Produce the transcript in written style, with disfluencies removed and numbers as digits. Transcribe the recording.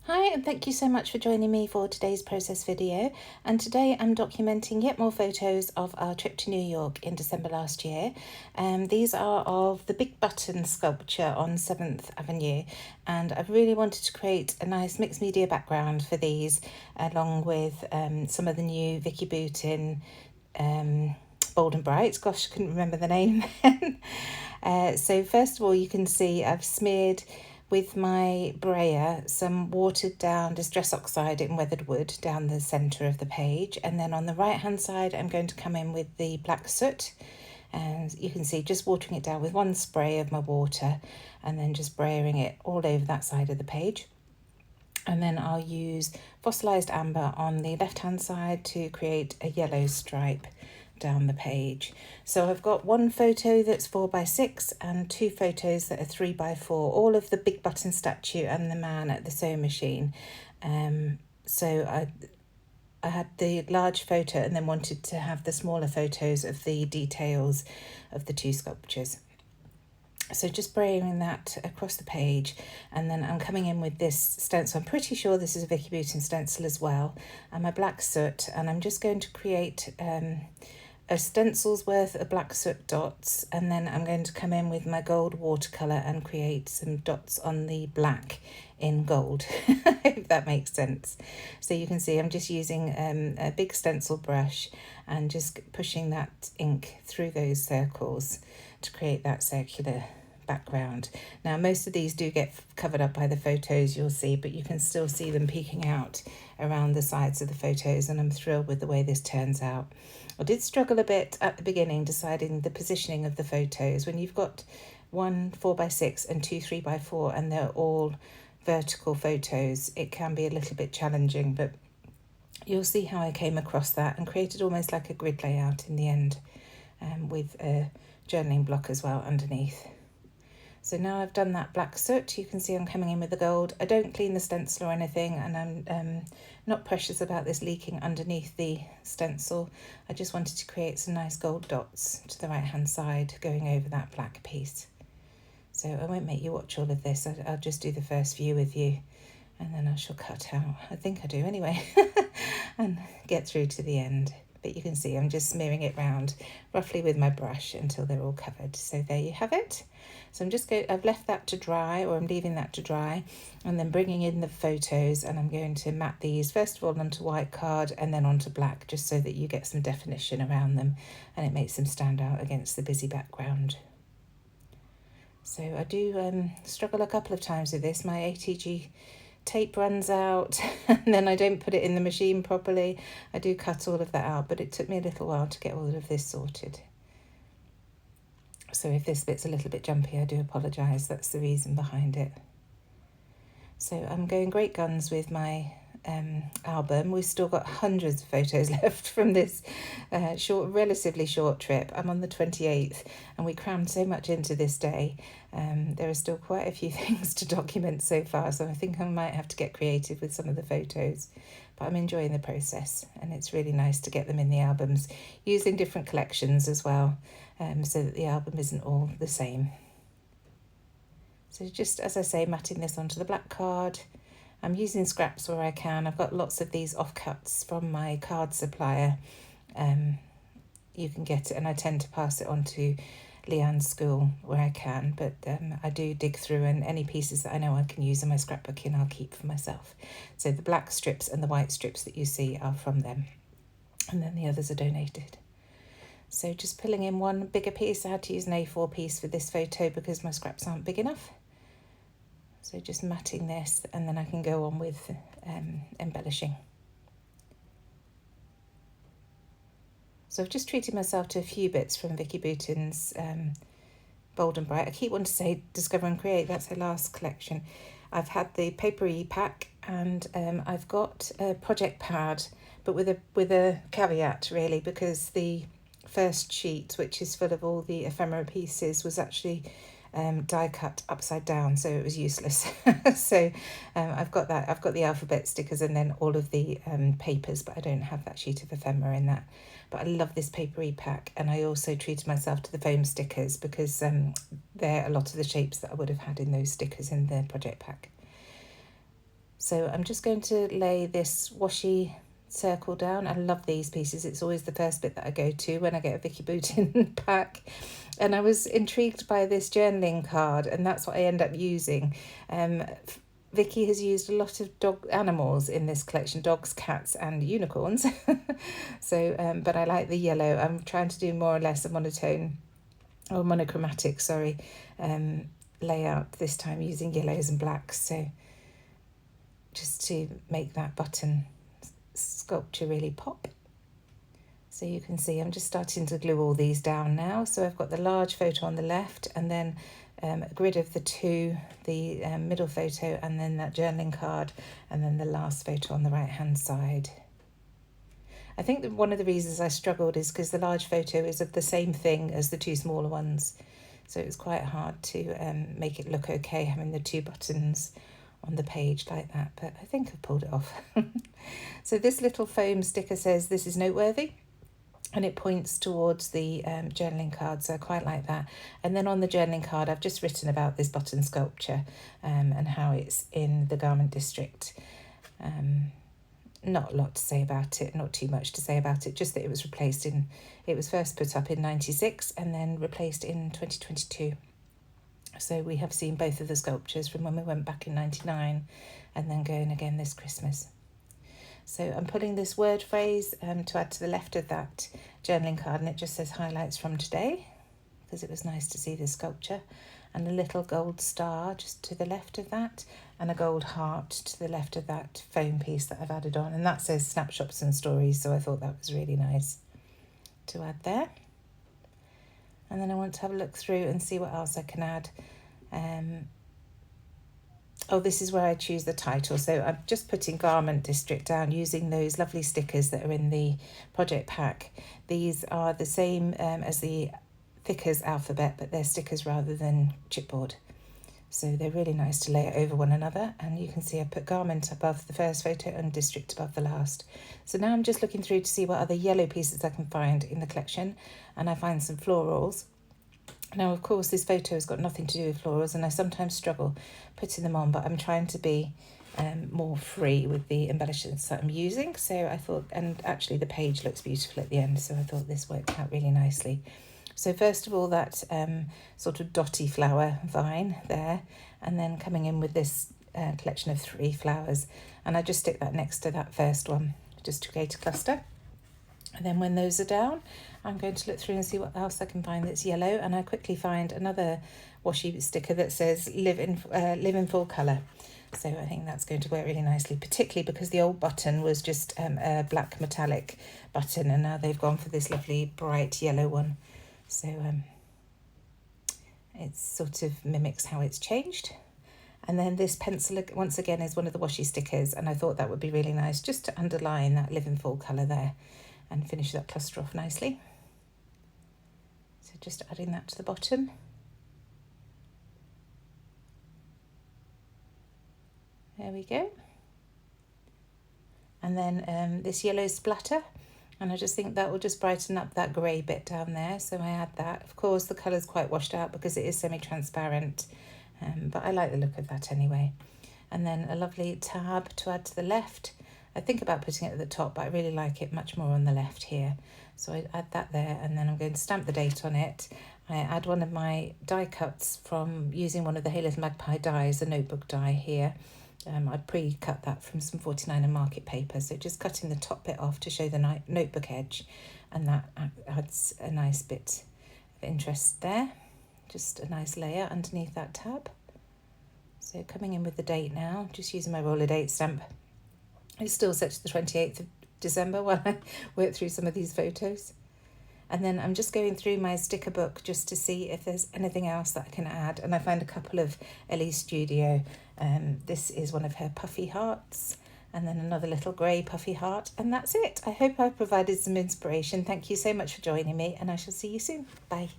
Hi, and thank you so much for joining me for today's process video. And today I'm documenting yet more photos of our trip to New York in December last year. These are of the Big Button sculpture on 7th Avenue, and I've really wanted to create a nice mixed media background for these, along with some of the new Vicki Boutin Bold and Bright. Gosh, I couldn't remember the name then. So first of all, you can see I've smeared with my brayer some watered down Distress Oxide in weathered wood down the centre of the page, and then on the right hand side I'm going to come in with the black soot, and you can see just watering it down with one spray of my water and then just brayering it all over that side of the page. And then I'll use fossilised amber on the left hand side to create a yellow stripe down the page. So I've got one photo that's 4x6 and two photos that are 3x4, all of the Big Button statue and the man at the sewing machine. So I had the large photo and then wanted to have the smaller photos of the details of the two sculptures. So just spraying that across the page, and then I'm coming in with this stencil. I'm pretty sure this is a Vicki Boutin stencil as well, and my black soot, and I'm just going to create a stencil's worth of black soot dots, and then I'm going to come in with my gold watercolour and create some dots on the black in gold, if that makes sense. So you can see I'm just using a big stencil brush and just pushing that ink through those circles to create that circular background. Now most of these do get covered up by the photos, you'll see, but you can still see them peeking out around the sides of the photos, and I'm thrilled with the way this turns out. I did struggle a bit at the beginning deciding the positioning of the photos. When you've got one 4x6 and two 3x4 and they're all vertical photos, it can be a little bit challenging, but you'll see how I came across that and created almost like a grid layout in the end, with a journaling block as well underneath. So now I've done that black soot, you can see I'm coming in with the gold. I don't clean the stencil or anything, and I'm not precious about this leaking underneath the stencil. I just wanted to create some nice gold dots to the right hand side going over that black piece. So I won't make you watch all of this, I'll just do the first view with you, and then I shall cut out, I think I do anyway, and get through to the end. But you can see I'm just smearing it round roughly with my brush until they're all covered. So there you have it. So I've left that to dry, or I'm leaving that to dry, and then bringing in the photos, and I'm going to mat these first of all onto white card and then onto black, just so that you get some definition around them and it makes them stand out against the busy background. So I do struggle a couple of times with this. My ATG tape runs out and then I don't put it in the machine properly. I do cut all of that out, but it took me a little while to get all of this sorted. So if this bit's a little bit jumpy, I do apologise, that's the reason behind it. So I'm going great guns with my album. We've still got hundreds of photos left from this relatively short trip. I'm on the 28th and we crammed so much into this day. There are still quite a few things to document so far, so I think I might have to get creative with some of the photos, but I'm enjoying the process, and it's really nice to get them in the albums using different collections as well, so that the album isn't all the same. So just, as I say, matting this onto the black card. I'm using scraps where I can. I've got lots of these offcuts from my card supplier. You can get it, and I tend to pass it on to Leanne's school where I can, but I do dig through, and any pieces that I know I can use in my scrapbook I'll keep for myself. So the black strips and the white strips that you see are from them, and then the others are donated. So just pulling in one bigger piece. I had to use an A4 piece for this photo because my scraps aren't big enough. So just matting this, and then I can go on with embellishing. So I've just treated myself to a few bits from Vicki Boutin's Bold and Bright. I keep wanting to say Discover and Create, that's her last collection. I've had the Paperie pack, and I've got a project pad, but with a caveat really, because the first sheet, which is full of all the ephemera pieces, was actually die cut upside down, so it was useless. So I've got that. I've got the alphabet stickers and then all of the papers, but I don't have that sheet of ephemera in that. But I love this Paperie pack, and I also treated myself to the foam stickers because they're a lot of the shapes that I would have had in those stickers in the project pack. So I'm just going to lay this washi circle down. I love these pieces. It's always the first bit that I go to when I get a Vicki Boutin pack. And I was intrigued by this journaling card, and that's what I end up using. Vicki has used a lot of dog animals in this collection, dogs, cats and unicorns. So, but I like the yellow. I'm trying to do more or less a monotone, or monochromatic, sorry, layout this time using yellows and blacks. So just to make that button sculpture really pop. So you can see I'm just starting to glue all these down now. So I've got the large photo on the left, and then a grid of the two, the middle photo, and then that journaling card, and then the last photo on the right hand side. I think that one of the reasons I struggled is because the large photo is of the same thing as the two smaller ones. So it was quite hard to make it look okay having the two buttons on the page like that, but I think I've pulled it off. So this little foam sticker says this is noteworthy, and it points towards the journaling card, so I quite like that. And then on the journaling card I've just written about this button sculpture and how it's in the garment district. Not a lot to say about it, not too much to say about it, just that it was first put up in 96 and then replaced in 2022. So we have seen both of the sculptures from when we went back in 99 and then going again this Christmas. So I'm pulling this word phrase to add to the left of that journaling card, and it just says highlights from today, because it was nice to see this sculpture, and a little gold star just to the left of that, and a gold heart to the left of that foam piece that I've added on, and that says snapshots and stories, so I thought that was really nice to add there. And then I want to have a look through and see what else I can add. Oh, this is where I choose the title. So I'm just putting Garment District down using those lovely stickers that are in the project pack. These are the same as the Thickers alphabet, but they're stickers rather than chipboard. So they're really nice to layer over one another. And you can see I put Garment above the first photo and District above the last. So now I'm just looking through to see what other yellow pieces I can find in the collection. And I find some florals. Now, of course, this photo has got nothing to do with florals, and I sometimes struggle putting them on, but I'm trying to be more free with the embellishments that I'm using. So I thought, and actually the page looks beautiful at the end, so I thought this worked out really nicely. So first of all, that sort of dotty flower vine there, and then coming in with this collection of 3 flowers, and I just stick that next to that first one just to create a cluster. And then when those are down, I'm going to look through and see what else I can find that's yellow, and I quickly find another washi sticker that says live in full colour. So I think that's going to work really nicely, particularly because the old button was just a black metallic button, and now they've gone for this lovely bright yellow one. So it sort of mimics how it's changed. And then this pencil, once again, is one of the washi stickers, and I thought that would be really nice just to underline that live in full colour there and finish that cluster off nicely. So just adding that to the bottom. There we go. And then this yellow splatter, and I just think that will just brighten up that grey bit down there, so I add that. Of course the colour's quite washed out because it is semi-transparent, but I like the look of that anyway. And then a lovely tab to add to the left. I think about putting it at the top, but I really like it much more on the left here. So I add that there, and then I'm going to stamp the date on it. I add one of my die cuts from using one of the Hey Little Magpie dies, a notebook die here. I pre-cut that from some 49 and market paper, so just cutting the top bit off to show the notebook edge, and that adds a nice bit of interest there. Just a nice layer underneath that tab. So coming in with the date now, just using my roller date stamp. It's still set to the 28th of December while I work through some of these photos. And then I'm just going through my sticker book just to see if there's anything else that I can add. And I find a couple of Ellie's Studio. This is one of her puffy hearts, and then another little grey puffy heart. And that's it. I hope I've provided some inspiration. Thank you so much for joining me, and I shall see you soon. Bye.